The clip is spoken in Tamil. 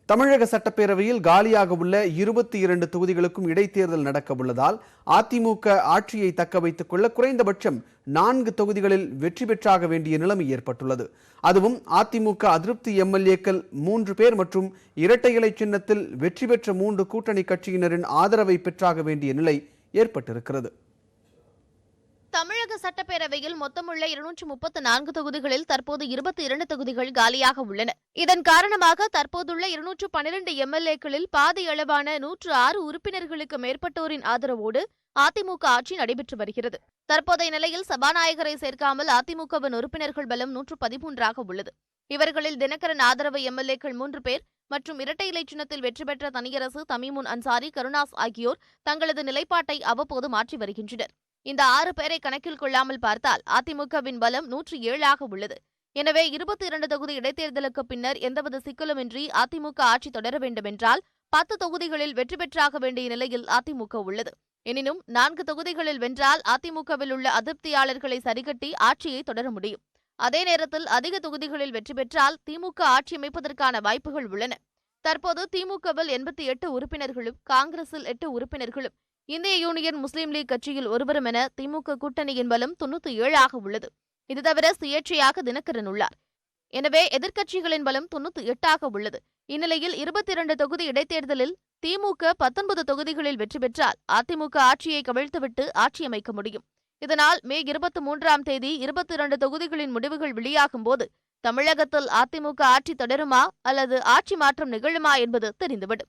தமிழக சட்டப்பேரவையில் காலியாக உள்ள 22 தொகுதிகளுக்கும் இடைத்தேர்தல் நடக்க உள்ளதால் அதிமுக ஆட்சியை தக்க வைத்துக் கொள்ள குறைந்தபட்சம் 4 தொகுதிகளில் வெற்றி பெற்றாக வேண்டிய நிலைமை ஏற்பட்டுள்ளது. அதுவும் அதிமுக அதிருப்தி எம்எல்ஏக்கள் 3 பேர் மற்றும் இரட்டை இலை சின்னத்தில் வெற்றி பெற்ற 3 கூட்டணி கட்சியினரின் ஆதரவை பெற்றாக வேண்டிய நிலை ஏற்பட்டிருக்கிறது. தமிழக சட்டப்பேரவையில் மொத்தமுள்ள 234 தொகுதிகளில் தற்போது 22 தொகுதிகள் காலியாக உள்ளன. இதன் காரணமாக தற்போதுள்ள 212 எம்எல்ஏக்களில் பாதி அளவான 106 உறுப்பினர்களுக்கு மேற்பட்டோரின் ஆதரவோடு அதிமுக ஆட்சி நடைபெற்று வருகிறது. தற்போதைய நிலையில் சபாநாயகரை சேர்க்காமல் அதிமுகவின் உறுப்பினர்கள் பலம் 113ஆக உள்ளது. இவர்களில் தினகரன் ஆதரவு எம்எல்ஏக்கள் 3 பேர் மற்றும் இரட்டை இலை சின்னத்தில் வெற்றி பெற்ற தனியரசு, தமிமுன் அன்சாரி, கருணாஸ் ஆகியோர் தங்களது நிலைப்பாட்டை அவ்வப்போது மாற்றி வருகின்றனர். இந்த 6 பேரை கணக்கில் கொள்ளாமல் பார்த்தால் அதிமுகவின் பலம் 107ஆக உள்ளது. எனவே 22 தொகுதி இடைத்தேர்தலுக்கு பின்னர் எந்தவித சிக்கலுமின்றி அதிமுக ஆட்சி தொடர வேண்டுமென்றால் 10 தொகுதிகளில் வெற்றி பெற்றாக வேண்டிய நிலையில் அதிமுக உள்ளது. எனினும் 4 தொகுதிகளில் வென்றால் அதிமுகவில் உள்ள அதிருப்தியாளர்களை சரிகட்டி ஆட்சியை தொடர முடியும். அதே நேரத்தில் அதிக தொகுதிகளில் வெற்றி பெற்றால் திமுக ஆட்சி அமைப்பதற்கான வாய்ப்புகள் உள்ளன. தற்போது திமுகவில் 88 உறுப்பினர்களும், காங்கிரஸில் 8 உறுப்பினர்களும், இந்திய யூனியன் முஸ்லீம் லீக் கட்சியில் ஒருவரும் என திமுக கூட்டணியின் பலம் 97ஆக உள்ளது. இது தவிர சுயேட்சையாக தினகரன் உள்ளார். எனவே எதிர்க்கட்சிகளின் பலம் 98ஆக உள்ளது. இந்நிலையில் 22 தொகுதி இடைத்தேர்தலில் திமுக 19 தொகுதிகளில் வெற்றி பெற்றால் அதிமுக ஆட்சியை கவிழ்த்துவிட்டு ஆட்சி அமைக்க முடியும். இதனால் மே 23ஆம் தேதி 22 தொகுதிகளின் முடிவுகள் வெளியாகும் போது தமிழகத்தில் அதிமுக ஆட்சி தொடருமா அல்லது ஆட்சி மாற்றம் நிகழுமா என்பது தெரிந்துவிடும்.